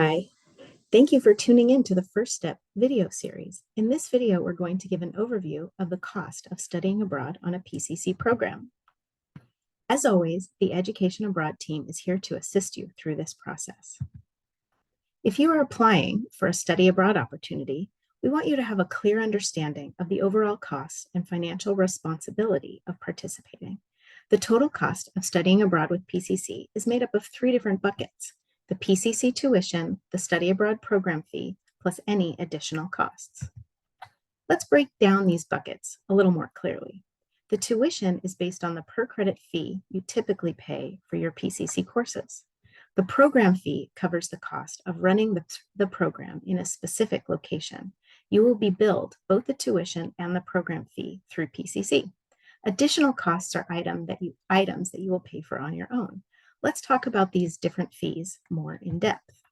Hi, thank you for tuning in to the First Step video series. In this video, we're going to give an overview of the cost of studying abroad on a PCC program. As always, the Education Abroad team is here to assist you through this process. If you are applying for a study abroad opportunity, we want you to have a clear understanding of the overall cost and financial responsibility of participating. The total cost of studying abroad with PCC is made up of three different buckets: the PCC tuition, the study abroad program fee, plus any additional costs. Let's break down these buckets a little more clearly. The tuition is based on the per credit fee you typically pay for your PCC courses. The program fee covers the cost of running the program in a specific location. You will be billed both the tuition and the program fee through PCC. Additional costs are items that you will pay for on your own. Let's talk about these different fees more in depth.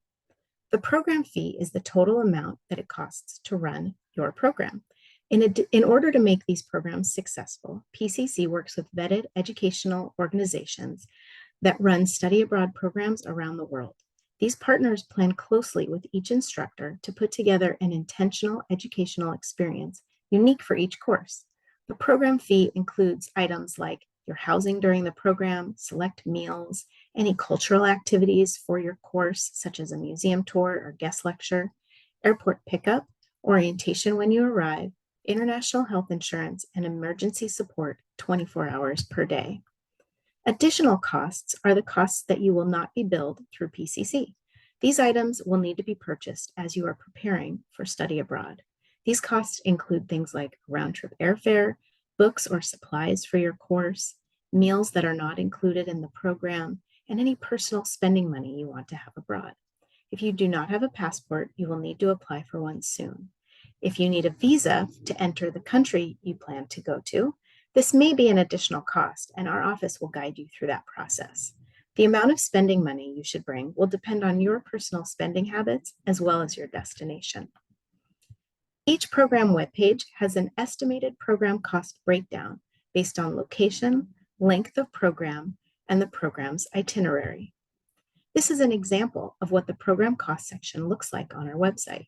The program fee is the total amount that it costs to run your program. In order to make these programs successful, PCC works with vetted educational organizations that run study abroad programs around the world. These partners plan closely with each instructor to put together an intentional educational experience unique for each course. The program fee includes items like your housing during the program, select meals, any cultural activities for your course, such as a museum tour or guest lecture, airport pickup, orientation when you arrive, international health insurance, and emergency support 24 hours per day. Additional costs are the costs that you will not be billed through PCC. These items will need to be purchased as you are preparing for study abroad. These costs include things like round-trip airfare, books or supplies for your course, meals that are not included in the program, and any personal spending money you want to have abroad. If you do not have a passport, you will need to apply for one soon. If you need a visa to enter the country you plan to go to, this may be an additional cost, and our office will guide you through that process. The amount of spending money you should bring will depend on your personal spending habits as well as your destination. Each program webpage has an estimated program cost breakdown based on location, length of program, and the program's itinerary. This is an example of what the program cost section looks like on our website.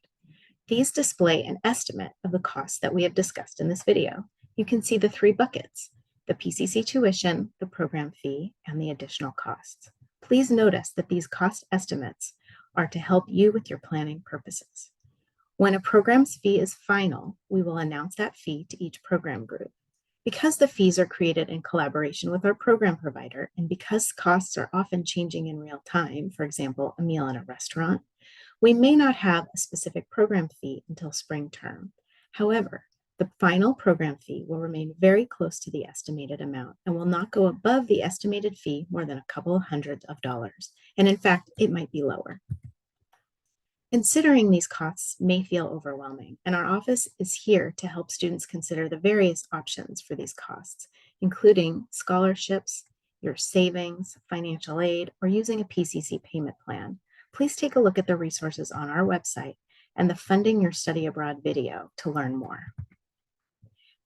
These display an estimate of the costs that we have discussed in this video. You can see the three buckets: the PCC tuition, the program fee, and the additional costs. Please notice that these cost estimates are to help you with your planning purposes. When a program's fee is final, we will announce that fee to each program group. Because the fees are created in collaboration with our program provider, and because costs are often changing in real time, for example, a meal in a restaurant, we may not have a specific program fee until spring term. However, the final program fee will remain very close to the estimated amount and will not go above the estimated fee more than a couple of hundreds of dollars. And in fact, it might be lower. Considering these costs may feel overwhelming, and our office is here to help students consider the various options for these costs, including scholarships, your savings, financial aid, or using a PCC payment plan. Please take a look at the resources on our website and the Funding Your Study Abroad video to learn more.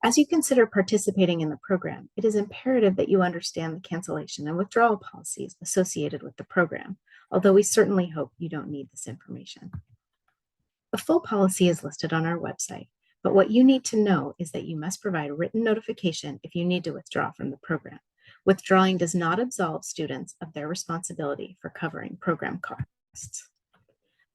As you consider participating in the program, it is imperative that you understand the cancellation and withdrawal policies associated with the program, although we certainly hope you don't need this information. The full policy is listed on our website, but what you need to know is that you must provide written notification if you need to withdraw from the program. Withdrawing does not absolve students of their responsibility for covering program costs.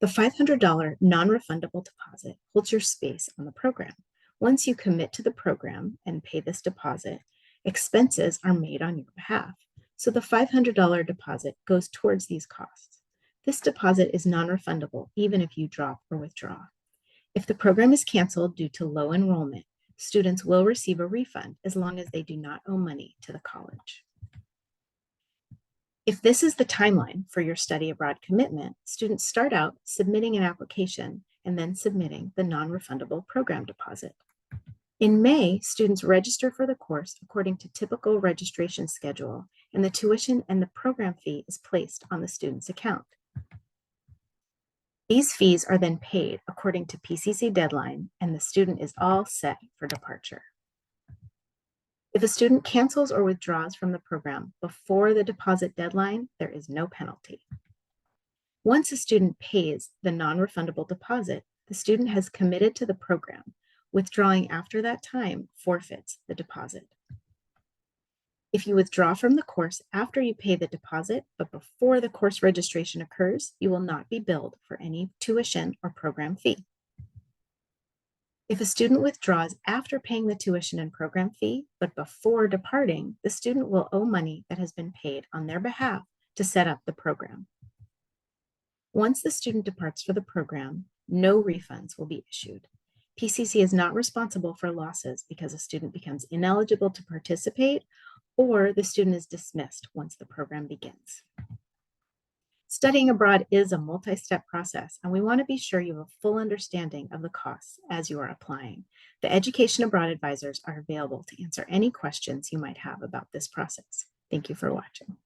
The $500 non-refundable deposit holds your space on the program. Once you commit to the program and pay this deposit, expenses are made on your behalf. So the $500 deposit goes towards these costs. This deposit is non-refundable even if you drop or withdraw. If the program is canceled due to low enrollment, students will receive a refund as long as they do not owe money to the college. If this is the timeline for your study abroad commitment, students start out submitting an application and then submitting the non-refundable program deposit. In May, students register for the course according to typical registration schedule, and the tuition and the program fee is placed on the student's account. These fees are then paid according to PCC deadline, and the student is all set for departure. If a student cancels or withdraws from the program before the deposit deadline, there is no penalty. Once a student pays the non-refundable deposit, the student has committed to the program. Withdrawing after that time forfeits the deposit. If you withdraw from the course after you pay the deposit, but before the course registration occurs, you will not be billed for any tuition or program fee. If a student withdraws after paying the tuition and program fee, but before departing, the student will owe money that has been paid on their behalf to set up the program. Once the student departs for the program, no refunds will be issued. PCC is not responsible for losses because a student becomes ineligible to participate or the student is dismissed once the program begins. Studying abroad is a multi-step process, and we want to be sure you have a full understanding of the costs as you are applying. The Education Abroad advisors are available to answer any questions you might have about this process. Thank you for watching.